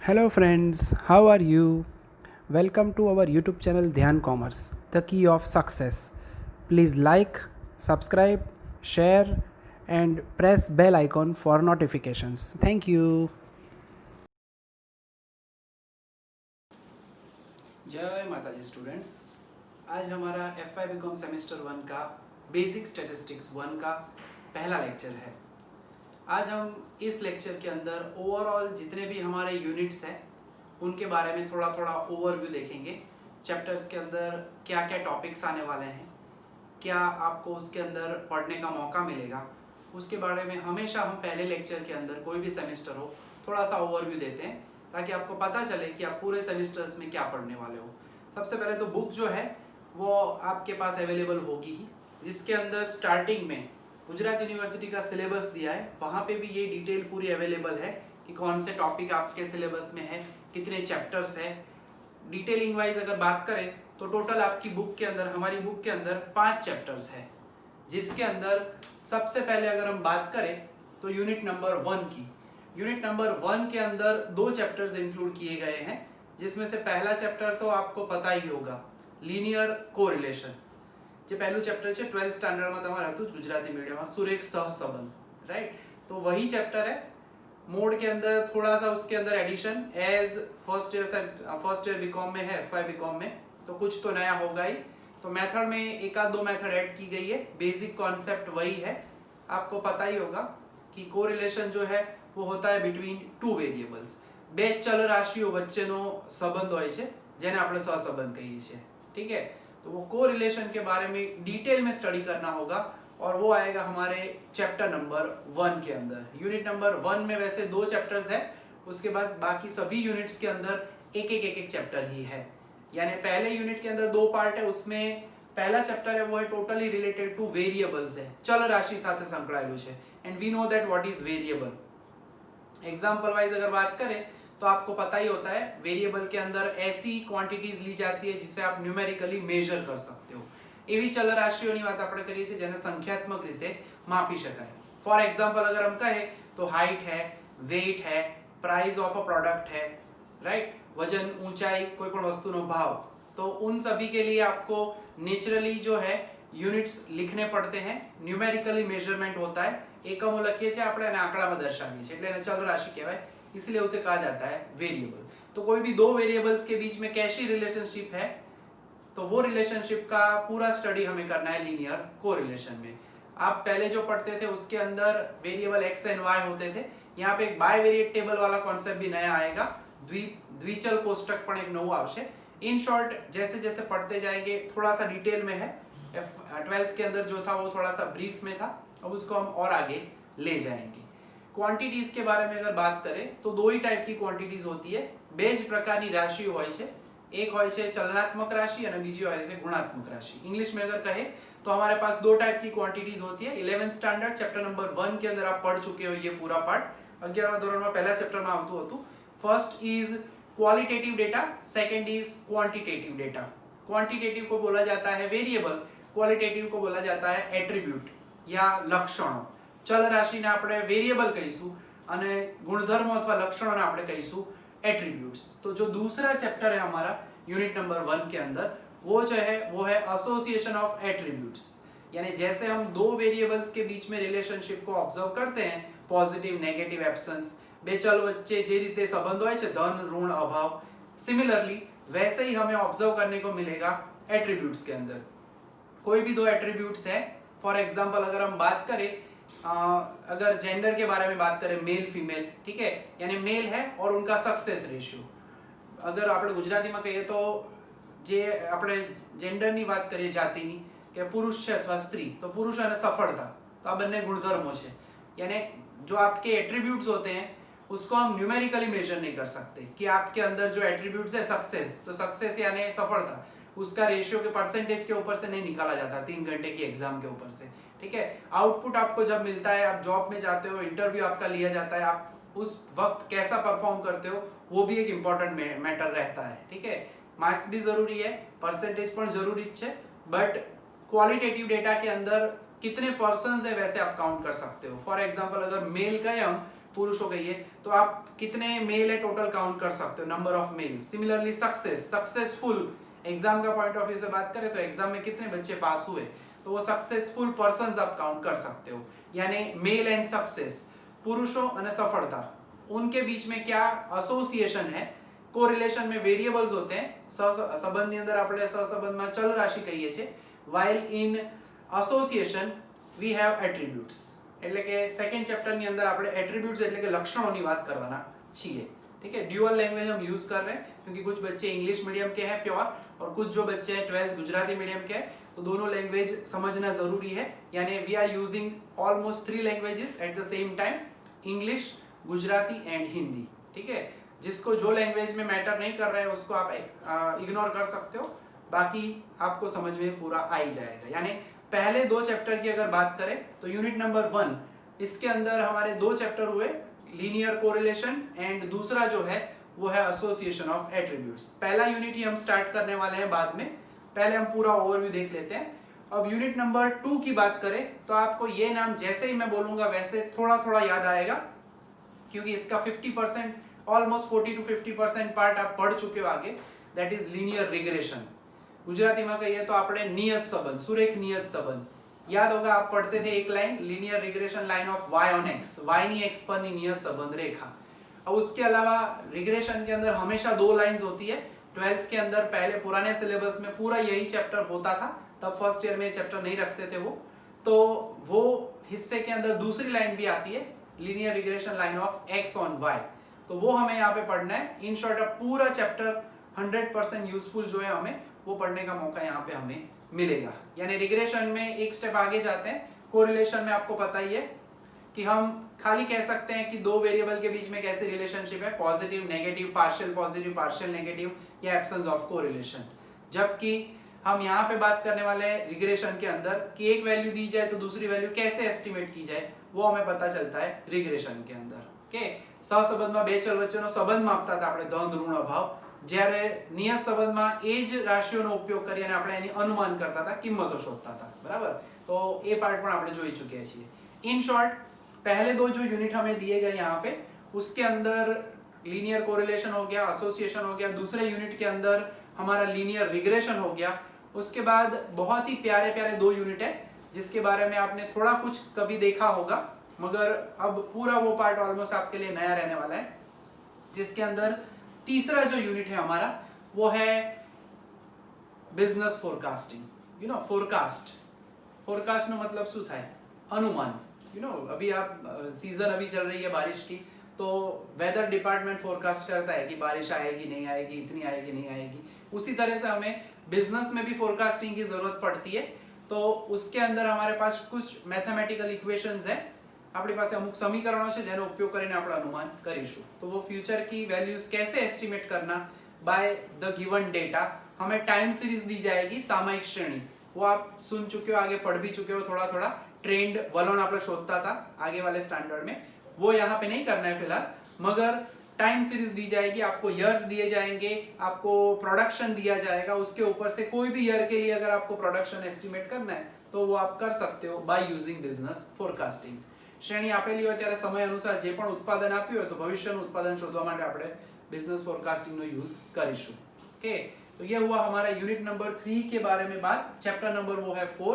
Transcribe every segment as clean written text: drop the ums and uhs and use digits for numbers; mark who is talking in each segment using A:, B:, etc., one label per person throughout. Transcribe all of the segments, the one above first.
A: Hello friends, how are you? Welcome to our YouTube channel Dhyan Commerce, the key of success. Please like, subscribe, share and press bell icon for notifications. Thank you. जय माता जी students. आज हमारा F Y BCom semester 1 का basic statistics 1 का पहला lecture है। आज हम इस लेक्चर के अंदर ओवरऑल जितने भी हमारे यूनिट्स हैं उनके बारे में थोड़ा थोड़ा ओवरव्यू देखेंगे। चैप्टर्स के अंदर क्या क्या टॉपिक्स आने वाले हैं, क्या आपको उसके अंदर पढ़ने का मौका मिलेगा, उसके बारे में हमेशा हम पहले लेक्चर के अंदर कोई भी सेमेस्टर हो थोड़ा सा ओवरव्यू देते हैं ताकि आपको पता चले कि आप पूरे सेमेस्टर्स में क्या पढ़ने वाले हो। सबसे पहले तो बुक जो है वो आपके पास अवेलेबल होगी ही, जिसके अंदर स्टार्टिंग में गुजरात यूनिवर्सिटी का सिलेबस दिया है। वहाँ पे भी ये डिटेल पूरी अवेलेबल है कि कौन से टॉपिक आपके सिलेबस में है, कितने चैप्टर्स है। डिटेलिंग वाइज अगर बात करें तो टोटल आपकी बुक के अंदर, हमारी बुक के अंदर 5 चैप्टर्स है, जिसके अंदर सबसे पहले अगर हम बात करें तो यूनिट नंबर 1 की। यूनिट नंबर 1 के अंदर 2 चैप्टर्स इंक्लूड किए गए हैं, जिसमें से पहला चैप्टर तो आपको पता ही होगा, लीनियर कोरिलेशन। જે પહેલું ચેપ્ટર છે 12th સ્ટાન્ડર્ડમાં તમારે હતું ગુજરાતી મીડિયમમાં, સુરેખ સહસંબંધ, રાइट। तो वही चैप्टर है। मोड के अंदर थोड़ा सा उसके अंदर addition as first year BCom में है, एफवाई बीकॉम में, तो कुछ तो नया होगा ही। तो मेथड में एक आध दो मेथड ऐड की गई है, बेसिक कॉन्सेप्ट वही है। आपको पता ही होगा कि कोरिलेशन जो है वो होता है बिटवीन टू वेरिएबल्स, બે ચલ રાશિઓ વચ્ચેનો સંબંધ હોય છે જેને આપણે સહસંબંધ કહીએ છીએ, ठीक है। तो वो कोरिलेशन के बारे में डिटेल में स्टडी करना होगा और वो आएगा हमारे चैप्टर नंबर 1 के अंदर। यूनिट नंबर 1 में वैसे 2 चैप्टर्स है, उसके बाद बाकी सभी यूनिट्स के अंदर एक चैप्टर ही है। यानी पहले यूनिट के अंदर 2 पार्ट है, उसमें पहला चैप्टर है वो है टोटली रिलेटेड टू वेरिएबल्स है, चल राशि साथे संकળાયેલું છે। And we know that what is variable. Example wise अगर बात करें तो आपको पता ही होता है वेरिएबल के अंदर ऐसी क्वांटिटीज ली जाती है जिसे आप न्यूमेरिकली मेजर कर सकते हो। एवी चल राशियों बात આપણે કરીએ છીએ જેને સંખ્યાત્મક રીતે માપી શકાય। फॉर एग्जांपल अगर हम कहें तो हाइट है, वेट है, प्राइस ऑफ अ प्रोडक्ट है, राइट, वजन, ऊंचाई, कोई पण वस्तुनो भाव, तो उन सभी के लिए आपको नेचुरली जो है यूनिट्स लिखने पड़ते हैं। न्यूमेरिकली मेजरमेंट होता है, एकमो लखीए છીએ આપણે અને આંકડામાં દર્શાવીએ છીએ એટલે એને ચલ રાશि કહેવાય, इसलिए उसे कहा जाता है वेरिएबल। तो कोई भी दो वेरिएबल्स के बीच में कैसी रिलेशनशिप है तो वो रिलेशनशिप का पूरा स्टडी हमें करना है लीनियर कोरिलेशन में। आप पहले जो पढ़ते थे उसके अंदर वेरिएबल एक्स एंड वाई होते थे, यहाँ पे एक बायवेरिएट टेबल वाला कॉन्सेप्ट भी नया आएगा, द्विचल कोष्टक पण एक नવું આવશે। इन शॉर्ट जैसे जैसे पढ़ते जाएंगे थोड़ा सा डिटेल में है। 12th के अंदर जो था वो थोड़ा सा ब्रीफ में था, अब उसको हम और आगे ले जाएंगे। क्वांटिटीज के बारे में अगर बात करें तो दो ही टाइप की क्वांटिटीज होती है, બે જ પ્રકારની રાશિઓ હોય છે, एक હોય છે चलनात्मक राशि और બીજી હોય છે गुणात्मक राशि। इंग्लिश में अगर कहे तो हमारे पास दो टाइप की क्वांटिटीज होती है। 11th स्टैंडर्ड चैप्टर नंबर 1 के अंदर आप पढ़ चुके हो ये पूरा पार्ट, 11वां धोरण में पहला चैप्टर में આવતું હતું। First is qualitative data, second is quantitative data. Quantitative को बोला जाता है वेरिएबल, क्वालिटेटिव को बोला जाता है एट्रीब्यूट या लक्षणों। चल राशि ने આપણે વેરિએબલ કહીશું અને ગુણધર્મો અથવા લક્ષણોને આપણે કહીશું एट्रीब्यूट्स। तो जो दूसरा चैप्टर है हमारा यूनिट नंबर 1 के अंदर वो जो है वो है एसोसिएशन ऑफ एट्रीब्यूट्स। यानी जैसे हम दो वेरिएबल्स के बीच में रिलेशनशिप को ऑब्जर्व करते हैं, पॉजिटिव नेगेटिव एब्सेंस, બે ચલ વચ્ચે જે રીતે સંબંધ હોય છે ધન ઋણ અભાવ, सिमिलरली वैसे ही हमें ऑब्जर्व करने को मिलेगा एट्रीब्यूट्स के अंदर। कोई भी दो एट्रीब्यूट्स है, फॉर एग्जांपल अगर हम बात करें अगर जेंडर के बारे में बात करें, मेल फीमेल, ठीक है, यानी मेल है और उनका सक्सेस रेशियो। अगर આપણે ગુજરાતીમાં કહીએ તો જે આપણે જેન્ડરની વાત કરીએ જાતિની કે પુરુષ છે અથવા સ્ત્રી, તો પુરુષ અને સફળતા, તો આ બંને ગુણધર્મો છે। यानी जो आपके एट्रीब्यूट्स होते हैं उसको हम न्यूमेरिकली मेजर नहीं कर सकते कि आपके अंदर जो एट्रीब्यूट्स है सक्सेस, तो सक्सेस यानी सफलता, उसका रेशियो के परसेंटेज के ऊपर से नहीं निकाला जाता 3 घंटे की एग्जाम के ऊपर से, ठीक है। आउटपुट आपको जब मिलता है, आप जॉब में जाते हो, इंटरव्यू आपका लिया जाता है, आप उस वक्त कैसा परफॉर्म करते हो वो भी एक इंपॉर्टेंट मैटर रहता है, ठीक है। मार्क्स भी जरूरी है, परसेंटेज पण जरूरी है, बट क्वालिटेटिव डेटा के अंदर कितने पर्सन्स है वैसे आप काउंट कर सकते हो। फॉर एग्जांपल अगर मेल कहे हम पुरुष हो गई है, तो आप कितने मेल है टोटल काउंट कर सकते हो, number of males. Similarly success, successful, exam का पॉइंट ऑफ व्यू से बात करें तो एग्जाम में कितने बच्चे पास हुए, तो वो सक्सेसफुल पर्संस आप काउंट कर सकते हो। यानी मेल एंड सक्सेस, पुरुषों અને સફળતા, उनके बीच में क्या એસોસિએશન है, કોરિલેશન में વેરિયેબલ્સ होते हैं। સહસંબંધની અંદર આપણે સહસંબંધમાં ચલ રાશિ કહીએ છીએ, while in association we have attributes। એટલે કે સેકન્ડ ચેપ્ટરની અંદર આપણે એટ્રીબ્યુટ્સ એટલે કે લક્ષણોની વાત કરવાના છીએ। ठीक है, ड्यूअल लैंग्वेज हम यूज कर रहे हैं क्योंकि कुछ बच्चे इंग्लिश मीडियम के हैं प्योर, और कुछ जो बच्चे हैं 12th गुजराती मीडियम के हैं, तो दोनों लैंग्वेज समझना जरूरी है। यानी we are using almost 3 languages at the same time, English, Gujarati and Hindi. ठीक है, जिसको जो लैंग्वेज में मैटर नहीं कर रहा है उसको आप इग्नोर कर सकते हो, बाकी आपको समझ में पूरा आ ही जाएगा। यानी पहले 2 चैप्टर की अगर बात करें तो यूनिट नंबर 1, इसके अंदर हमारे 2 चैप्टर हुए, लीनियर कोरिलेशन एंड दूसरा जो है वो है एसोसिएशन ऑफ एट्रीब्यूट्स। पहला यूनिट ही हम स्टार्ट करने वाले हैं बाद में, पहले हम पूरा ओवरव्यू देख लेते हैं। अब यूनिट नंबर 2 की बात करें तो आपको ये नाम जैसे ही मैं बोलूंगा वैसे थोड़ा थोड़ा याद आएगा, क्योंकि इसका 50% ऑलमोस्ट 40 to 50% पार्ट आप पढ़ चुके हो आगे, that is linear regression. Gujarati में कहिए तो આપણે નિયત સંબંધ, સુરેખ નિયત સંબંધ याद होगा, आप पढ़ते थे एक line, linear regression line of y on x, y ની x પરની નિયત સંબંધ રેખા। अब उसके अलावा रिग्रेशन के अंदर हमेशा 2 लाइंस होती है। 12th के अंदर पहले पुराने सिलेबस में पूरा यही चैप्टर होता था, तब फर्स्ट ईयर में चैप्टर नहीं रखते थे वो, तो वो हिस्से के अंदर दूसरी लाइन भी आती है, linear regression line of x on y, तो वो हमें यहाँ पे पढ़ना है। इन शॉर्ट अब पूरा चैप्टर 100% यूजफुल जो है हमें वो पढ़ने का मौका यहाँ पे हमें मिलेगा। यानी रिग्रेशन में एक स्टेप आगे जाते हैं, कोरिलेशन में आपको पता ही है कि हम खाली कह सकते हैं कि 2 वेरिएबल के बीच में कैसे रिलेशनशिप है, positive negative, partial positive partial negative, या एब्सेंस ऑफ कोरिलेशन। जबकि हम यहाँ पे बात करने वाले हैं रिग्रेशन के अंदर कि एक वैल्यू दी जाए तो दूसरी वैल्यू कैसे एस्टिमेट की जाए, वो हमें पता चलता है रिग्रेशन के अंदर। ओके, सहसंबंधમાં 2 ચલ વચ્ચેનો સંબંધ માપતા હતા આપણે ધન ઋણ અભાવ, જ્યારે નિયત સંબંધમાં એ જ રાશિઓનો ઉપયોગ કરી અને આપણે એની अनुमान करता था, કિંમતો શોધતા હતા, બરાબર। तो ये पार्ट પણ આપણે જોઈ ચૂક્યા છીએ। इन शॉर्ट पहले 2 जो यूनिट हमें दिए गए यहाँ पे, उसके अंदर लीनियर कोरिलेशन हो गया, एसोसिएशन हो गया, दूसरे यूनिट के अंदर हमारा लीनियर रिग्रेशन हो गया। उसके बाद बहुत ही प्यारे प्यारे 2 यूनिट है जिसके बारे में आपने थोड़ा कुछ कभी देखा होगा, मगर अब पूरा वो पार्ट ऑलमोस्ट आपके लिए नया रहने वाला है, जिसके अंदर तीसरा जो यूनिट है हमारा वो है business forecasting. You know forecast, forecast નો मतलब શું થાય, अनुमान। यू नो अभी आप सीजन अभी चल रही है बारिश की, तो वेदर डिपार्टमेंट फोरकास्ट करता है कि बारिश आएगी नहीं आएगी, इतनी आएगी नहीं आएगी। उसी तरह से हमें बिजनेस में भी फोरकास्टिंग की जरूरत पड़ती है। तो उसके अंदर हमारे पास कुछ मैथमेटिकल इक्वेशंस है, આપણી પાસે અમુક સમીકરણો છે જેનો ઉપયોગ કરીને આપણે अनुमान કરીશું। तो वो फ्यूचर की वैल्यूज कैसे एस्टिमेट करना बाय द गिवन डेटा, हमें टाइम सीरीज दी जाएगी, सामयिक श्रेणी, वो आप सुन चुके हो, आगे पढ़ भी चुके हो थोड़ा थोड़ा। ट्रेंड वलन આપણે શોધતા था आगे वाले स्टैंडर्ड में, वो यहाँ पे नहीं करना है फिलहाल, मगर टाइम सीरीज दी जाएगी, आपको ईयर्स दिए जाएंगे, आपको प्रोडक्शन दिया जाएगा, उसके ऊपर से कोई भी ईयर के लिए अगर आपको प्रोडक्शन एस्टिमेट करना है तो वो आप कर सकते हो बाय यूजिंग बिजनेस फोरकास्टिंग। श्रेणी આપેલી હોય ત્યારે સમય અનુસાર જે પણ ઉત્પાદન આપ્યું હોય તો ભવિષ્યનું ઉત્પાદન શોધવા માટે આપણે बिजनेस फोरकास्टिंग નો यूज કરીશું। ओके, तो ये हुआ हमारा यूनिट नंबर 3 के बारे में बात। चैप्टर नंबर वो है 4,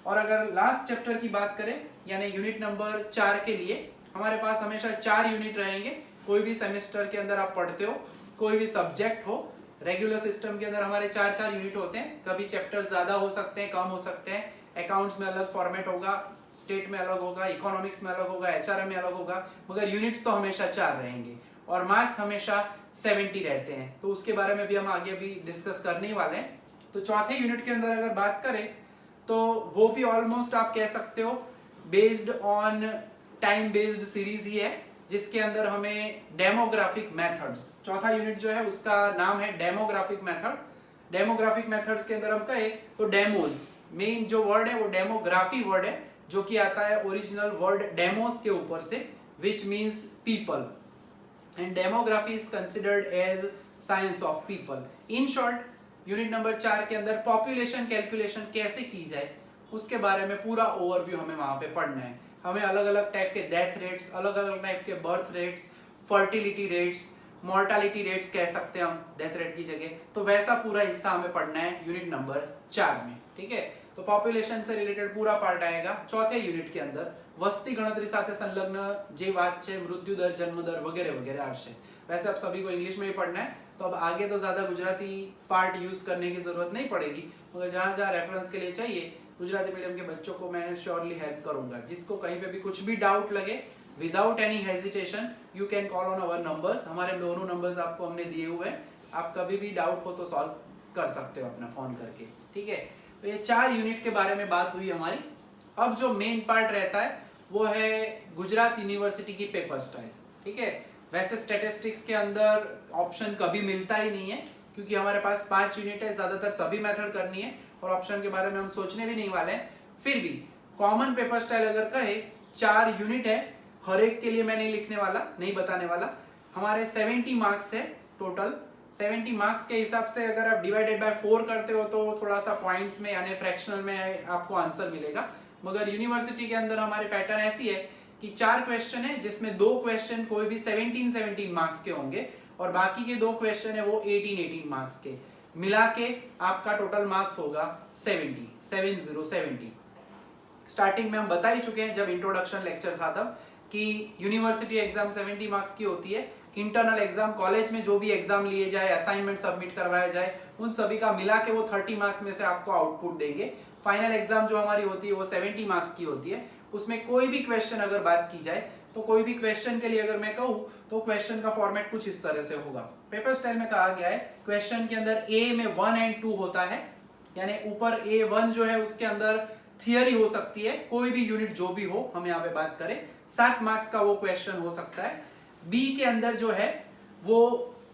A: और अगर लास्ट चैप्टर की बात करें यानी यूनिट नंबर 4 के लिए हमारे पास हमेशा 4 यूनिट रहेंगे। कोई भी सेमेस्टर के अंदर आप पढ़ते हो, कोई भी सब्जेक्ट हो, रेगुलर सिस्टम के अंदर हमारे 4 यूनिट होते हैं। कभी चैप्टर ज्यादा हो सकते हैं, कम हो सकते हैं, अकाउंट्स में अलग फॉर्मेट होगा, स्टेट में अलग होगा, इकोनॉमिक्स में अलग होगा, एचआरएम में अलग होगा, मगर यूनिट्स तो हमेशा 4 रहेंगे और मार्क्स हमेशा 70 रहते हैं। तो उसके बारे में भी हम आगे भी डिस्कस करने वाले हैं। तो चौथे यूनिट के अंदर अगर बात करें तो वो भी ऑलमोस्ट आप कह सकते हो based on time based series ही है, जिसके अंदर हमें डेमोग्राफिक मेथड्स, चौथा यूनिट जो है उसका नाम है डेमोग्राफिक मेथड। डेमोग्राफिक मेथड्स के अंदर हम कहें तो डेमोज, मेन जो वर्ड है वो डेमोग्राफी वर्ड है, जो कि आता है ओरिजिनल वर्ड डेमोस के ऊपर से, which means people, and demography is considered as science of people. In short unit number 4 के अंदर पॉपुलेशन कैलकुलेशन कैसे की जाए उसके बारे में पूरा ओवरव्यू हमें वहां पे पढ़ना है। हमें अलग अलग टाइप के डेथ रेट्स, अलग अलग टाइप के birth rates, fertility rates, mortality rates कह सकते हैं हम डेथ रेट की जगह, तो वैसा पूरा हिस्सा हमें पढ़ना है यूनिट नंबर 4 में। ठीक है, तो पॉपुलेशन से रिलेटेड पूरा पार्ट आएगा चौथे यूनिट के अंदर। वस्ती गणतरी સાથે संलग्न જે વાત છે, मृत्यु दर, जन्म दर वगैरह वगैरह આવશે। वैसे आप सभी को इंग्लिश में ही पढ़ना है, तो अब आगे तो ज्यादा गुजराती पार्ट यूज करने की जरूरत नहीं पड़ेगी, मगर जहां जहां रेफरेंस के लिए चाहिए गुजराती मीडियम के बच्चों को मैं श्योरली हेल्प करूंगा। जिसको कहीं पे भी कुछ भी डाउट लगे, without any hesitation you can call on our numbers. हमारे दोनों नंबर्स आपको हमने दिए हुए हैं, आप कभी भी डाउट हो तो सॉल्व कर सकते हो अपना फोन करके। ठीक है, तो ये 4 यूनिट के बारे में बात हुई हमारी। अब जो मेन पार्ट रहता है वो है गुजरात यूनिवर्सिटी की पेपर स्टाइल। ठीक है, वैसे स्टैटिस्टिक्स के अंदर ऑप्शन कभी मिलता ही नहीं है, क्योंकि हमारे पास 5 यूनिट है, ज्यादातर सभी मेथड करनी है और ऑप्शन के बारे में हम सोचने भी नहीं वाले हैं। फिर भी कॉमन पेपर स्टाइल अगर कहे 4 यूनिट है, हर एक के लिए मैं नहीं लिखने वाला, नहीं बताने वाला। हमारे 70 मार्क्स है टोटल। 70 मार्क्स के हिसाब से अगर आप डिवाइडेड बाय 4 करते हो तो थोड़ा सा पॉइंट्स में यानी फ्रैक्शनल में आपको आंसर मिलेगा। मगर यूनिवर्सिटी के अंदर हमारी पैटर्न ऐसी है कि 4 क्वेश्चन है, जिसमें 2 क्वेश्चन कोई भी 17 मार्क्स के होंगे और बाकी के 2 क्वेश्चन है वो 18 मार्क्स के। मिला के आपका टोटल मार्क्स होगा 70। स्टार्टिंग में हम बता ही चुके हैं जब इंट्रोडक्शन लेक्चर था तब कि यूनिवर्सिटी एग्जाम 70 मार्क्स की होती है। इंटरनल एग्जाम कॉलेज में जो भी एग्जाम लिए जाए, असाइनमेंट सबमिट करवाया जाए, उन सभी का मिला के वो 30 मार्क्स में से आपको आउटपुट देंगे। फाइनल एग्जाम जो हमारी होती है वो 70 मार्क्स की होती है। उसमें कोई भी क्वेश्चन अगर बात की जाए तो कोई भी क्वेश्चन के लिए अगर मैं कहूँ तो क्वेश्चन का फॉर्मेट कुछ इस तरह से होगा। पेपर स्टाइल में कहा गया है क्वेश्चन के अंदर ए में 1 और 2 होता है, यानी ऊपर A1 जो है उसके अंदर थियरी हो सकती है, कोई भी यूनिट जो भी हो, हम यहाँ पे बात करें 7 मार्क्स का वो क्वेश्चन हो सकता है। बी के अंदर जो है वो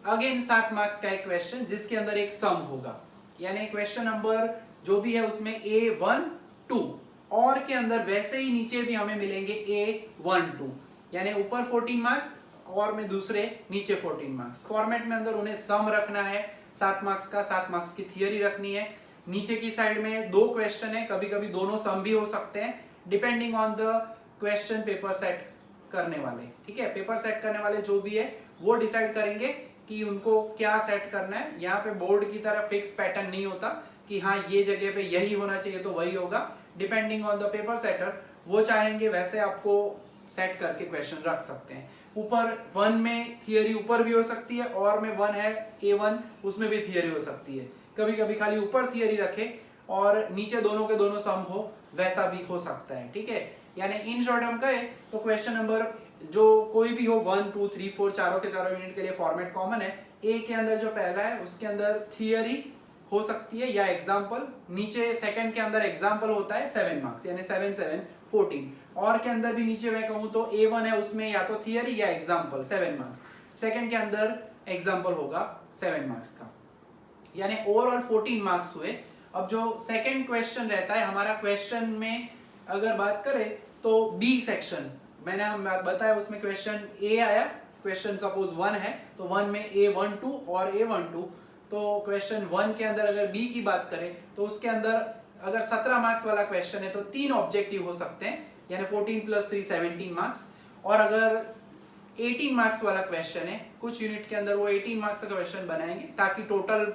A: अगेन 7 मार्क्स का एक क्वेश्चन जिसके अंदर एक सम होगा, यानी क्वेश्चन नंबर जो भी है उसमें A1 2 और के अंदर वैसे ही नीचे भी हमें मिलेंगे A1 2, यानी ऊपर 14 मार्क्स और में दूसरे नीचे 14 मार्क्स। फॉर्मेट में अंदर उन्हें सम रखना है 7 मार्क्स का, 7 मार्क्स की थियरी रखनी है। नीचे की साइड में 2 क्वेश्चन है, कभी कभी दोनों सम भी हो सकते हैं depending on the question paper set करने वाले। ठीक है, पेपर सेट करने वाले जो भी है वो डिसाइड करेंगे कि उनको क्या सेट करना है। यहाँ पे बोर्ड की तरह फिक्स पैटर्न नहीं होता कि हाँ ये जगह पे यही होना चाहिए तो वही होगा। Depending on the paper setter, वो चाहेंगे वैसे आपको सेट करके क्वेश्चन रख सकते हैं। ऊपर 1 में थियरी ऊपर भी हो सकती है और में 1 है A1 उसमें भी थियरी हो सकती है। कभी कभी खाली ऊपर थियरी रखे और नीचे दोनों के दोनों सम हो, वैसा भी हो सकता है। ठीक है, यानी इन शॉर्ट हम कहे तो क्वेश्चन नंबर जो कोई भी हो 1 2 3 4 चारों के चारों यूनिट के लिए फॉर्मेट कॉमन है। ए के अंदर जो पहला है उसके अंदर थियरी हो सकती है या एग्जाम्पल, नीचे सेकंड के अंदर एग्जाम्पल होता है 7 मार्क्स यानी 7 7 14, और के अंदर भी नीचे मैं कहूँ तो A1 है उसमें या तो थियरी या एग्जाम्पल 7 मार्क्स, सेकंड के अंदर एग्जाम्पल होगा 7 मार्क्स का, यानी ओवरऑल 14 मार्क्स हुए। अब जो सेकंड क्वेश्चन रहता है हमारा, क्वेश्चन में अगर बात करें तो बी सेक्शन मैंने हम बताया उसमें क्वेश्चन ए आया, क्वेश्चन सपोज 1 है तो 1 में A1 2 और A1 2, तो क्वेश्चन 1 के अंदर अगर बी की बात करें तो उसके अंदर अगर 17 मार्क्स वाला क्वेश्चन है तो 3 ऑब्जेक्टिव हो सकते हैं, यानी 14 + 3 17 मार्क्स। और अगर 18 मार्क्स वाला क्वेश्चन है, कुछ यूनिट के अंदर वो 18 मार्क्स का क्वेश्चन बनाएंगे ताकि टोटल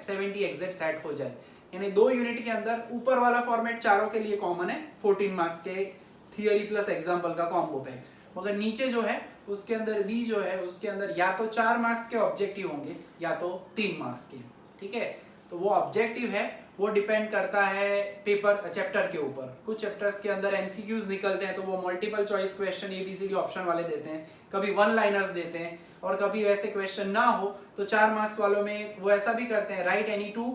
A: 70 एग्जैक्ट सेट हो जाए। यानी 2 यूनिट के अंदर ऊपर वाला फॉर्मेट चारों के लिए कॉमन है, 14 मार्क्स के थियरी प्लस एग्जाम्पल का कॉम्बो पैक। मगर नीचे जो है उसके अंदर बी जो है उसके अंदर या तो 4 मार्क्स के ऑब्जेक्टिव होंगे या तो 3 मार्क्स के। ठीक है, तो वो ऑब्जेक्टिव है वो डिपेंड करता है पेपर चैप्टर के ऊपर। कुछ चैप्टर्स के अंदर एमसीक्यूज निकलते हैं तो वो multiple choice question ABCD option वाले देते हैं, कभी 1 लाइनर्स देते हैं, और कभी वैसे क्वेश्चन ना हो तो 4 मार्क्स वालों में वो ऐसा भी करते हैं, right any 2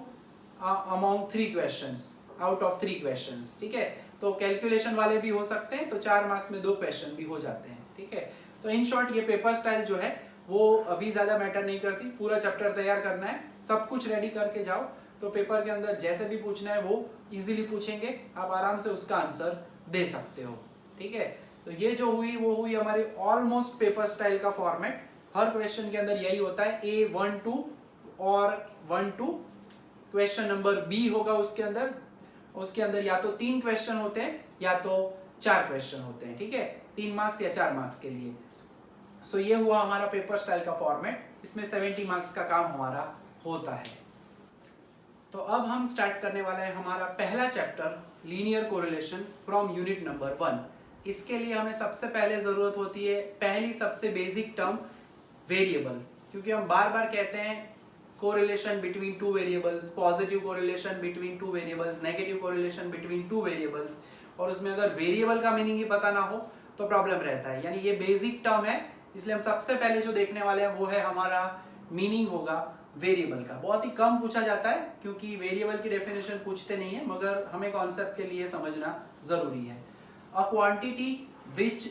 A: among 3 questions out of 3 questions. ठीक है, तो कैलकुलेशन वाले भी हो सकते हैं, तो 4 मार्क्स में 2 क्वेश्चन भी हो जाते हैं। ठीक है, तो इन शॉर्ट ये पेपर स्टाइल जो है वो अभी ज्यादा मैटर नहीं करती, पूरा चैप्टर तैयार करना है, सब कुछ रेडी करके जाओ तो पेपर के अंदर जैसे भी पूछना है वो इजीली पूछेंगे, आप आराम से उसका आंसर दे सकते हो। ठीक है, तो ये जो हुई वो हुई हमारी ऑलमोस्ट पेपर स्टाइल का फॉर्मेट। हर क्वेश्चन के अंदर यही होता है, A1 2 और 1 2। क्वेश्चन नंबर बी होगा उसके अंदर या तो 3 क्वेश्चन होते हैं या तो 4 क्वेश्चन होते हैं, ठीक है, 3 मार्क्स या 4 मार्क्स के लिए। सो ये हुआ हमारा पेपर स्टाइल का फॉर्मेट, इसमें 70 मार्क्स का काम हमारा होता है। तो अब हम स्टार्ट करने वाला है हमारा पहला chapter linear correlation from unit number 1। इसके लिए हमें सबसे पहले ज़रूरत होती है पहली सबसे बेसिक टर्म वेरिएबल, क्योंकि हम बार बार कहते हैं correlation between two variables, positive correlation between two variables, negative correlation between two variables, और उसमें अगर वेरिएबल का मीनिंग ही पता ना हो तो प्रॉब्लम रहता है। यानी ये बेसिक टर्म है, इसलिए हम सबसे पहले जो देखने वाले हैं वो है हमारा मीनिंग होगा वेरिएबल का। बहुत ही कम पूछा जाता है क्योंकि वेरिएबल की डेफिनेशन पूछते नहीं है, मगर हमें कॉन्सेप्ट के लिए समझना जरूरी है। A quantity which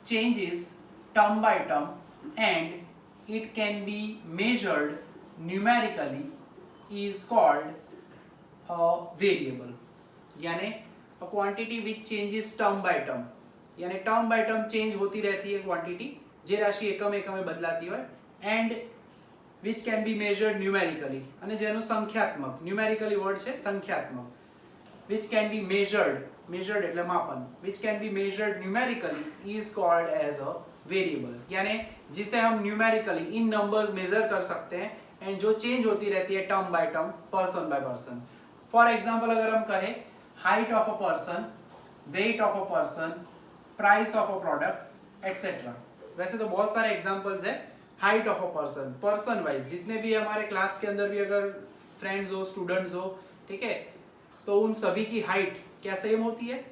A: changes term by term and it can be measured numerically is called variable. यानी a quantity which changes term by term, यानी टर्म बाय टर्म चेंज होती रहती है क्वांटिटी, जे राशि एकम एकमे बदलाती હોય, and which can be measured numerically, અને જેનું સંખ્યાત્મક, ન્યુમેરિકલી વર્ડ છે સંખ્યાત્મક, which can be measured એટલે માપન, which can be measured numerically is called as a variable। यानी जिसे हम न्यूमेरिकली इन नंबर्स मेजर कर सकते हैं एंड जो चेंज होती रहती है term by term, person by person. For example अगर हम कहें height of a person, weight of a person, price of a product etcetera. वैसे तो बहुत सारे एग्जांपल्स है height of a person, person wise जितने भी हमारे क्लास के अंदर भी अगर फ्रेंड्स हो, स्टूडेंट्स हो, ठीक है, तो उन सभी की हाइट क्या सेम होती है?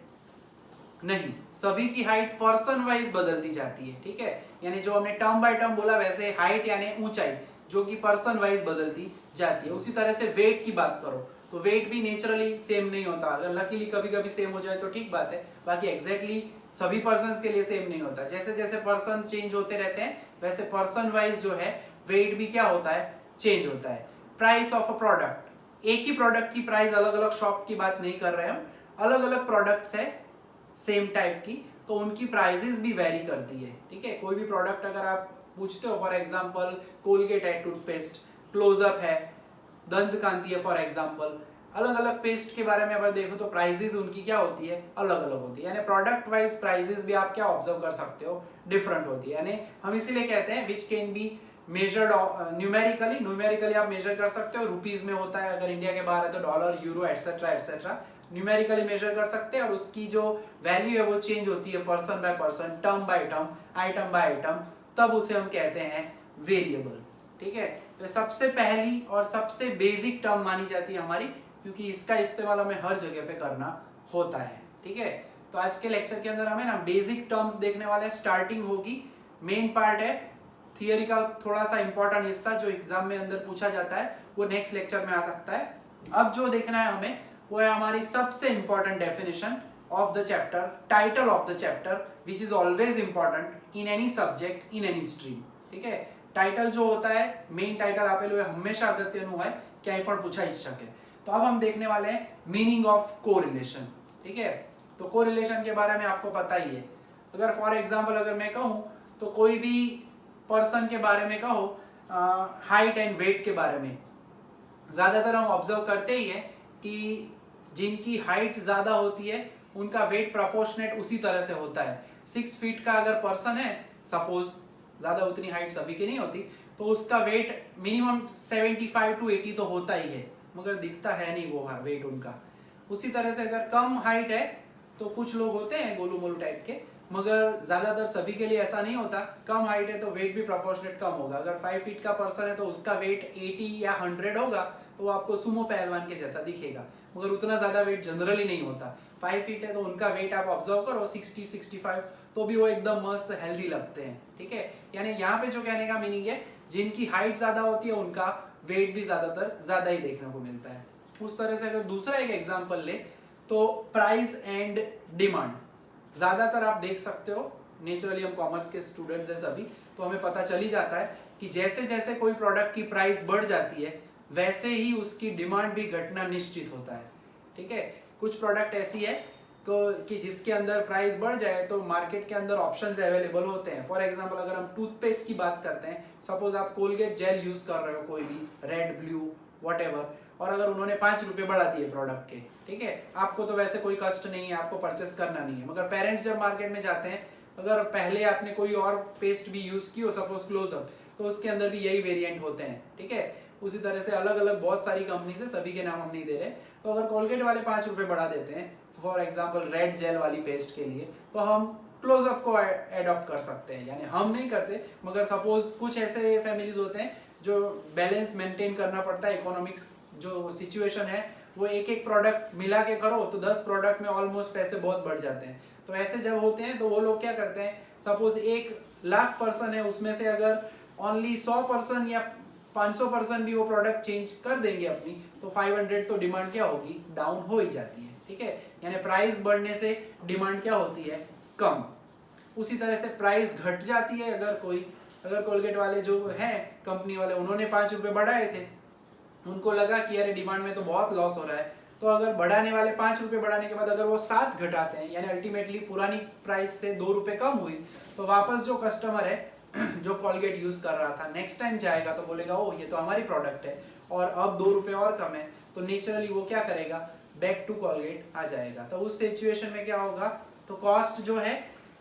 A: नहीं, सभी की हाइट पर्सन वाइज बदलती जाती है, ठीक है। यानी जो हमने टर्म बाय टर्म बोला वैसे हाइट यानी ऊंचाई जो कि पर्सन वाइज बदलती जाती है। उसी तरह से वेट की बात करो तो वेट भी नेचुरली सेम नहीं होता, अगर लकीली कभी कभी सेम हो जाए तो ठीक बात है, बाकी एग्जैक्टली सभी पर्सन के लिए सेम नहीं होता। जैसे जैसे पर्सन चेंज होते रहते हैं वैसे पर्सन वाइज जो है वेट भी क्या होता है, चेंज होता है। प्राइस ऑफ अ प्रोडक्ट, एक ही प्रोडक्ट की प्राइस, अलग अलग शॉप की बात नहीं कर रहे हम, अलग अलग प्रोडक्ट्स है सेम टाइप की, तो उनकी प्राइसेस भी वेरी करती है, ठीक है। कोई भी प्रोडक्ट अगर आप पूछते हो, फॉर एग्जांपल कोलगेट है टूथपेस्ट, क्लोजअप है, दंत कांति है फॉर एग्जांपल, अलग अलग पेस्ट के बारे में अगर देखो तो प्राइसेस उनकी क्या होती है, अलग अलग होती है। यानी प्रोडक्ट वाइज प्राइसेस भी आप क्या ऑब्जर्व कर सकते हो, डिफरेंट होती है। यानी हम इसीलिए कहते हैं which can be measured numerically, numerically आप मेजर कर सकते हो, रुपीज में होता है, अगर इंडिया के बाहर है तो dollar, euro etcetera etcetera, numerically measure कर सकते हैं, और उसकी जो वैल्यू है वो चेंज होती है person by person, term by term, item by item, तब उसे हम कहते हैं वेरिएबल, ठीक है। तो सबसे पहली और सबसे बेसिक टर्म मानी जाती है हमारी, क्योंकि इसका इस्तेमाल हमें हर जगह पे करना होता है, ठीक है। तो आज के लेक्चर के अंदर हमें ना बेसिक टर्म्स देखने वाले हैं, स्टार्टिंग होगी, मेन पार्ट है थियरी का थोड़ा सा इंपॉर्टेंट हिस्सा जो एग्जाम में अंदर पूछा जाता है वो नेक्स्ट लेक्चर में आ सकता है। अब जो देखना है हमें वो है हमारी सबसे important definition of the chapter, title of the chapter which is always important in any subject in any stream, ठीक है। टाइटल जो होता है, मेन टाइटल आपेलू हमेशा अगत्यनु है, क्यांय पण पूछाई શકે। तो अब हम देखने वाले हैं मीनिंग ऑफ कोरिलेशन, ठीक है। तो कोरिलेशन के बारे में आपको पता ही है। अगर फॉर एग्जांपल अगर मैं कहूं तो कोई भी पर्सन के बारे में कहो, हाइट एंड वेट के बारे में, ज्यादातर हम ऑब्जर्व करते ही है कि जिनकी हाइट ज्यादा होती है उनका वेट प्रोपोर्शनेट उसी तरह से होता है। 6 फीट का अगर पर्सन है सपोज, ज्यादा उतनी हाइट सभी की नहीं होती, तो उसका वेट मिनिमम 75 to 80 तो होता ही है, मगर दिखता है नहीं वो वेट उनका। उसी तरह से अगर कम हाइट है तो कुछ लोग होते हैं गोलू मोलू टाइप के, मगर ज्यादातर सभी के लिए ऐसा नहीं होता। कम हाइट है तो वेट भी प्रोपोर्शनेट कम होगा। अगर 5 फीट का पर्सन है तो उसका वेट 80 या 100 होगा तो वो आपको सुमो पहलवान के जैसा दिखेगा, मगर उतना ज्यादा वेट जनरली नहीं होता। 5 फीट है तो उनका वेट आप ऑब्जर्व करो 60-65, तो भी वो एकदम मस्त हेल्दी लगते हैं, ठीक है। यानी यहाँ पे जो कहने का मीनिंग है, जिनकी हाइट ज्यादा होती है उनका वेट भी ज्यादातर ज्यादा ही देखने को मिलता है। उस तरह से अगर दूसरा एक एग्जांपल ले तो प्राइस एंड डिमांड, ज्यादातर आप देख सकते हो, नेचुरली हम कॉमर्स के स्टूडेंट्स हैं सभी, तो हमें पता चल ही जाता है कि जैसे जैसे कोई प्रोडक्ट की प्राइस बढ़ जाती है वैसे ही उसकी डिमांड भी घटना निश्चित होता है, ठीक है। कुछ प्रोडक्ट ऐसी है कि जिसके अंदर प्राइस बढ़ जाए तो मार्केट के अंदर ऑप्शंस अवेलेबल होते हैं। फॉर एग्जांपल अगर हम टूथपेस्ट की बात करते हैं, सपोज आप कोलगेट जेल यूज कर रहे हो, कोई भी रेड ब्लू व्हाटएवर, और अगर उन्होंने 5 रुपये बढ़ा दिए प्रोडक्ट के, ठीक है, आपको तो वैसे कोई कष्ट नहीं है, आपको परचेस करना नहीं है, मगर पेरेंट्स जब मार्केट में जाते हैं, अगर पहले आपने कोई और पेस्ट भी यूज की हो, सपोज क्लोजअप, तो उसके अंदर भी यही वेरिएंट होते हैं, ठीक है। उसी तरह से अलग अलग बहुत सारी कंपनीज है, सभी के नाम हम नहीं दे रहे। तो अगर कोलगेट वाले 5 रुपये बढ़ा देते हैं फॉर एग्जाम्पल रेड जेल वाली पेस्ट के लिए, तो हम क्लोजअप को एडॉप्ट कर सकते हैं, यानी हम नहीं करते, मगर सपोज कुछ ऐसे फैमिलीज होते हैं जो बैलेंस मेंटेन करना पड़ता है, इकोनॉमिक्स जो सिचुएशन है वो एक एक प्रोडक्ट मिला के करो तो 10 प्रोडक्ट में ऑलमोस्ट पैसे बहुत बढ़ जाते हैं। तो ऐसे जब होते हैं तो वो लोग क्या करते हैं, सपोज 1,00,000 पर्सन है, उसमें से अगर ओनली 100% या 500% भी वो प्रोडक्ट चेंज कर देंगे अपनी, तो 500 तो डिमांड क्या होगी, डाउन हो ही जाती है, ठीक है। यानी प्राइस बढ़ने से डिमांड क्या होती है, कम। उसी तरह से प्राइस घट जाती है, अगर कोलगेट वाले जो हैं कंपनी वाले, उन्होंने 5 रुपये बढ़ाए थे, उनको लगा कि अरे डिमांड में तो बहुत लॉस हो रहा है, तो अगर बढ़ाने वाले 5 रुपये बढ़ाने के बाद अगर वो 7 घटाते हैं, यानी अल्टीमेटली पुरानी प्राइस से 2 रुपये कम हुई, तो वापस जो कस्टमर है जो कोलगेट यूज कर रहा था, नेक्स्ट टाइम जाएगा तो बोलेगा ओ ये तो हमारी प्रोडक्ट है और अब 2 रुपये और कम है, तो नेचुरली वो क्या करेगा, बैक टू कोलगेट आ जाएगा। तो उस सिचुएशन में क्या होगा, तो कॉस्ट जो है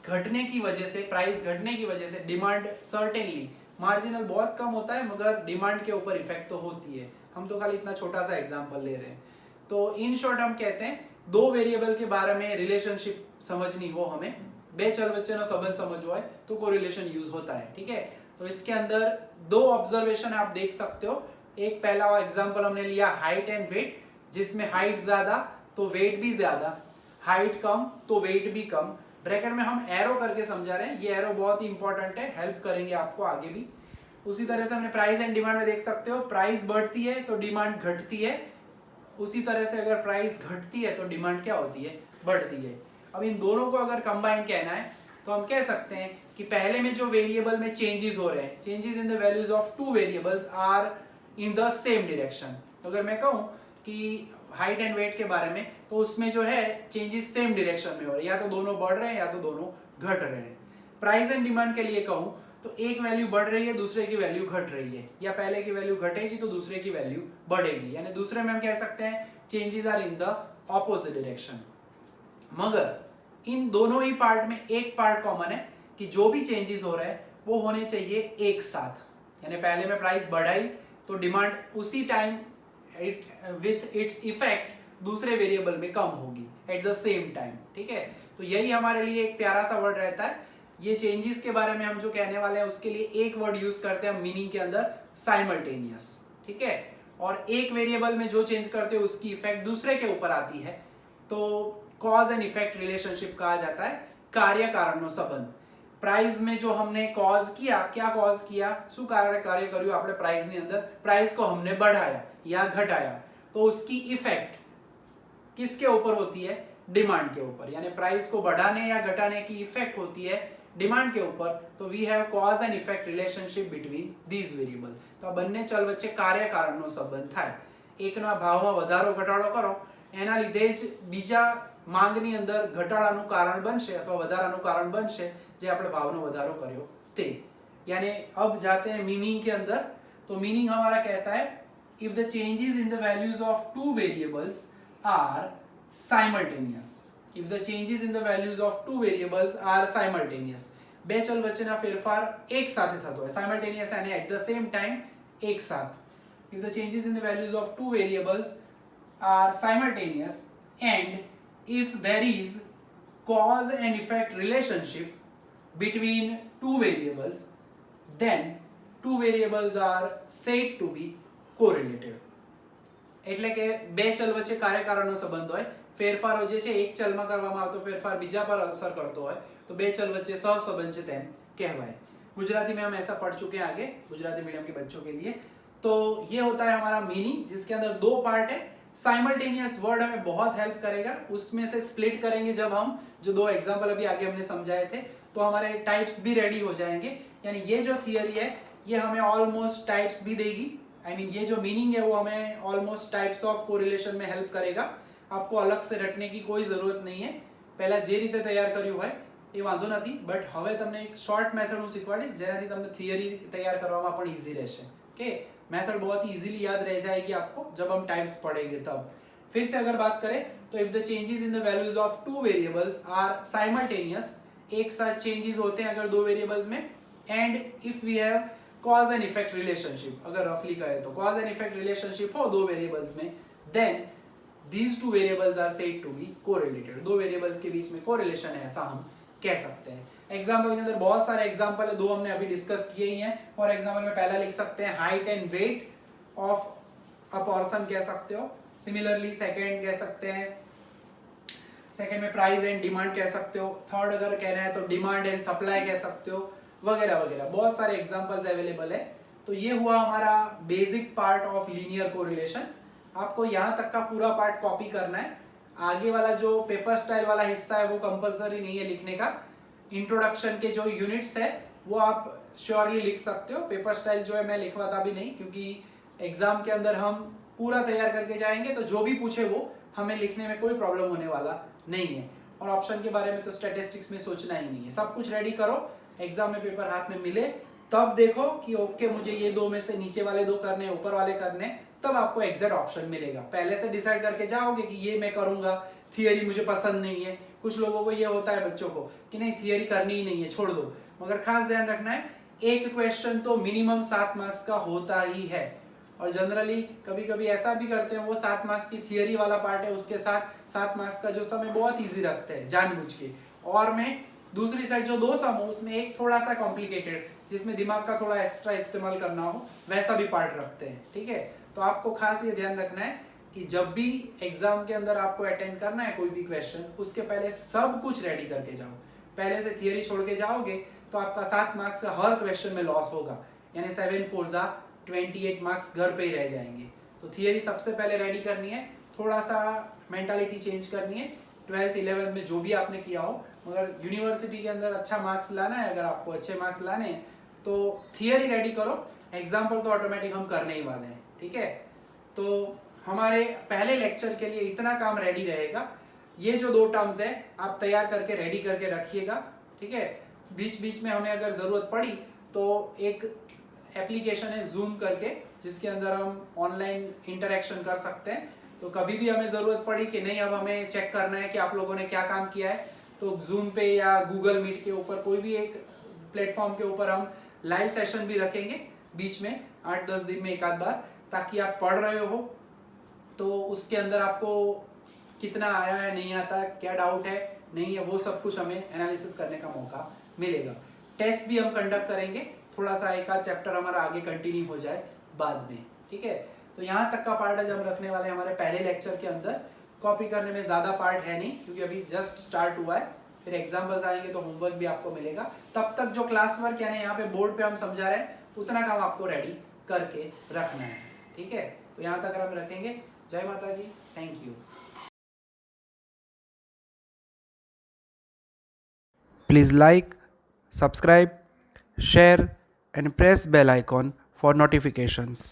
A: घटने की वजह से, प्राइस घटने की वजह से डिमांड सर्टेनली, मार्जिनल बहुत कम होता है मगर डिमांड के ऊपर इफेक्ट तो होती है। हम तो खाली इतना छोटा सा एग्जांपल ले रहे हैं। तो इन शॉर्ट हम कहते हैं 2 वेरिएबल के बारे में रिलेशनशिप समझनी हो हमें, बे चल वच्चेनो संबंध समझो है तो कोरिलेशन यूज होता है, ठीक है। तो इसके अंदर 2 ऑब्जर्वेशन आप देख सकते हो। एक पहला एग्जांपल हमने लिया हाइट एंड वेट, जिसमें हाइट ज्यादा तो वेट भी ज्यादा, हाइट कम तो वेट भी कम। ब्रैकेट में हम एरो करके समझा रहे हैं, ये एरो बहुत ही इंपॉर्टेंट है, हेल्प करेंगे आपको आगे भी। उसी तरह से हमने प्राइस एंड डिमांड में देख सकते हो, प्राइस बढ़ती है तो डिमांड घटती है, उसी तरह से अगर प्राइस घटती है तो डिमांड क्या होती है, बढ़ती है। अब इन दोनों को अगर कंबाइन कहना है तो हम कह सकते हैं कि पहले में जो वेरिएबल में चेंजेस हो रहे हैं, changes in the values of 2 variables are in the same direction. अगर मैं कहूं कि हाइट एंड वेट के बारे में, तो उसमें जो है चेंजेस सेम डायरेक्शन में हो रहे हैं, या तो दोनों बढ़ रहे हैं या तो दोनों घट रहे हैं। प्राइस एंड डिमांड के लिए कहूं तो एक वैल्यू बढ़ रही है, दूसरे की वैल्यू घट रही है, या पहले की वैल्यू घटेगी तो दूसरे की वैल्यू बढ़ेगी, यानी दूसरे में हम कह सकते हैं changes are in the opposite direction. मगर इन दोनों ही पार्ट में एक पार्ट कॉमन है कि जो भी चेंजेस हो रहे हैं वो होने चाहिए एक साथ, यानी पहले में प्राइस बढ़ाई तो डिमांड उसी टाइम विथ इट्स इफेक्ट दूसरे वेरिएबल में कम होगी एट द सेम टाइम, ठीक है। तो यही हमारे लिए एक प्यारा सा वर्ड रहता है। ये चेंजेस के बारे में हम जो कहने वाले हैं उसके लिए एक वर्ड यूज करते हैं मीनिंग के अंदर, साइमल्टेनियस, ठीक है। और एक वेरिएबल में जो चेंज करते हैं उसकी इफेक्ट दूसरे के ऊपर आती है, तो कॉज एंड इफेक्ट रिलेशनशिप कहा जाता है, कार्य कारणનો संबंध। प्राइस में जो हमने कॉज किया, क्या कॉज किया, શું कार्य કર્યું આપણે प्राइस ની અંદર, प्राइस को हमने बढ़ाया या घटाया, तो उसकी इफेक्ट किसके ऊपर होती है, डिमांड के ऊपर, यानी प्राइस को बढ़ाने या घटाने की इफेक्ट होती है डिमांड के ऊपर। तो we have cause and effect relationship between these variable. तो આ બંને ચલ વચ્ચે કાર્ય કારણનો સંબંધ થાય, એકના ભાવમાં વધારો ઘટાડો કરો એના લીધે જ બીજા માંગની અંદર ઘટાડાનું કારણ બનશે અથવા વધારાનું કારણ બનશે, જે આપણે ભાવનો વધારો કર્યો તે। यानी अब जाते हैं मीनिंग के अंदर। तो मीनिंग हमारा कहता है if the changes in the values of 2 variables are simultaneous, if the changes in the values of 2 variables are simultaneous, બે ચલ વચ્ચેના ફેરફાર એક સાથે થતો હોય, સાइमल्टेनियस यानी एट द सेम टाइम, एक साथ। If the changes in the values of 2 variables are simultaneous and if there is cause and effect relationship between 2 variables, then 2 variables are said to be correlated। એટલે કે બે ચલ વચ્ચે કાર્યકારણનો સંબંધ હોય, ફેરફારો જે છે એક ચલમાં કરવામાં આવતો ફેરફાર બીજા પર અસર કરતો હોય, તો બે चल वच्चे सहसंबंध છે તેમ કહેવાય। गुजराती में हम ऐसा पढ़ चुके हैं आगे, गुजराती मीडियम के बच्चों के लिए। तो ये होता है हमारा मीनिंग, जिसके अंदर 2 पार्ट है। साइमल्टेनियस वर्ड हमें बहुत हेल्प करेगा, उसमें से स्प्लिट करेंगे जब हम जो 2 एग्जांपल अभी आगे हमने समझाए थे, तो हमारे टाइप्स भी रेडी हो जाएंगे। यानी ये जो थियरी है ये हमें ऑलमोस्ट टाइप्स भी देगी, आई मीन ये जो मीनिंग है वो हमें ऑलमोस्ट टाइप्स ऑफ कोरिलेशन में हेल्प करेगा। आपको अलग से रटने की कोई जरूरत नहीं है, पहला जे रीते तैयार કર્યું હોય એ વાંધો નથી, બટ હવે તમને એક શોર્ટ મેથડ હું શીખવાડીશ જેનાથી તમને થિયરી તૈયાર કરવામાં પણ ઈઝી રહેશે। ઓકે, मेथड बहुत इजीली याद रह जाएगी आपको जब हम टाइप्स पढ़ेंगे तब। फिर से अगर बात करें तो if the changes in the values of two variables are simultaneous, एक साथ चेंजेस होते हैं अगर दो वेरिएबल्स में, and if we have cause and effect relationship, अगर रफली कहे तो कॉज एंड इफेक्ट रिलेशनशिप हो दो वेरिएबल्स में, then these two variables are said to be correlated, दो वेरिएबल्स के बीच में कोरिलेशन है ऐसा हम कह सकते हैं। एग्जाम्पल के अंदर बहुत सारे एग्जाम्पल है, दो हमने अभी डिस्कस किए ही हैं। फॉर एग्जाम्पल में पहला लिख सकते हैं height and weight of a person कह सकते हो। सिमिलरली सेकेंड कह सकते हैं, सेकेंड में प्राइस एंड डिमांड कह सकते हो। थर्ड अगर कहना है तो डिमांड एंड सप्लाई कह सकते हो, वगैरह वगैरह बहुत सारे एग्जाम्पल्स अवेलेबल है। तो ये हुआ हमारा basic part of linear correlation. आपको यहाँ तक का पूरा पार्ट कॉपी करना है। आगे वाला जो पेपर स्टाइल वाला हिस्सा है वो कंपलसरी नहीं है लिखने का। इंट्रोडक्शन के जो यूनिट्स है वो आप श्योरली लिख सकते हो। पेपर स्टाइल जो है मैं लिखवाता भी नहीं, क्योंकि एग्जाम के अंदर हम पूरा तैयार करके जाएंगे तो जो भी पूछे वो हमें लिखने में कोई प्रॉब्लम होने वाला नहीं है। और ऑप्शन के बारे में तो स्टैटिस्टिक्स में सोचना ही नहीं है। सब कुछ रेडी करो, एग्जाम में पेपर हाथ में मिले तब देखो कि ओके मुझे ये दो में से नीचे वाले दो करने, ऊपर वाले करने, तब आपको एग्जैक्ट ऑप्शन मिलेगा। पहले से डिसाइड करके जाओगे कि ये मैं करूंगा, थियरी मुझे पसंद नहीं है। कुछ लोगों को ये होता है बच्चों को कि नहीं थियरी करनी ही नहीं है, छोड़ दो। मगर खास ध्यान रखना है एक क्वेश्चन तो मिनिमम 7 मार्क्स का होता ही है। और जनरली कभी कभी ऐसा भी करते हैं वो 7 मार्क्स की थियरी वाला पार्ट है उसके साथ 7 मार्क्स का जो सम है बहुत ईजी रखते हैं जानबूझ के। और में दूसरी साइड जो दो सम हो उसमें एक थोड़ा सा कॉम्प्लिकेटेड जिसमें दिमाग का थोड़ा एक्स्ट्रा इस्तेमाल करना हो वैसा भी पार्ट रखते हैं। ठीक है, तो आपको खास ये ध्यान रखना है कि जब भी एग्जाम के अंदर आपको अटेंड करना है कोई भी क्वेश्चन, उसके पहले सब कुछ रेडी करके जाओ। पहले से थियरी छोड़ के जाओगे तो आपका 7 मार्क्स का हर क्वेश्चन में लॉस होगा, यानी 7 4 28 मार्क्स घर पे ही रह जाएंगे। तो थियरी सबसे पहले रेडी करनी है, थोड़ा सा मेंटालिटी चेंज करनी है। 12th 11th में जो भी आपने किया हो, मगर यूनिवर्सिटी के अंदर अच्छा मार्क्स लाना है, अगर आपको अच्छे मार्क्स लाने हैं तो थियरी रेडी करो। एग्जाम्पल तो ऑटोमेटिक हम करने ही वाले हैं। ठीक है, तो हमारे पहले लेक्चर के लिए इतना काम रेडी रहेगा। ये जो दो टर्म्स है आप तैयार करके रेडी करके रखिएगा। ठीक है, बीच बीच में हमें अगर जरूरत पड़ी तो एक एप्लीकेशन है जूम करके जिसके अंदर हम ऑनलाइन इंटरेक्शन कर सकते हैं। तो कभी भी हमें जरूरत पड़ी कि नहीं अब हमें चेक करना है कि आप लोगों ने क्या काम किया है, तो जूम पे या गूगल मीट के ऊपर कोई भी एक प्लेटफॉर्म के ऊपर हम लाइव सेशन भी रखेंगे बीच में 8-10 दिन में एक आध बार, ताकि आप पढ़ रहे हो तो उसके अंदर आपको कितना आया है नहीं आता, क्या डाउट है नहीं है, वो सब कुछ हमें एनालिसिस करने का मौका मिलेगा। टेस्ट भी हम कंडक्ट करेंगे, थोड़ा सा एक आध चैप्टर हमारा आगे कंटिन्यू हो जाए बाद में। ठीक है, तो यहाँ तक का पार्ट आज हम रखने वाले हैं हमारे पहले लेक्चर के अंदर। कॉपी करने में ज़्यादा पार्ट है नहीं क्योंकि अभी जस्ट स्टार्ट हुआ है। फिर एग्जाम्पल्स आएंगे तो होमवर्क भी आपको मिलेगा। तब तक जो क्लास वर्क यानी यहाँ पे बोर्ड पे हम समझा रहे हैं उतना काम आपको रेडी करके रखना है। ठीक है, तो यहाँ तक हम रखेंगे। जय माता जी, thank you.
B: Please like, subscribe, share and press bell icon for notifications.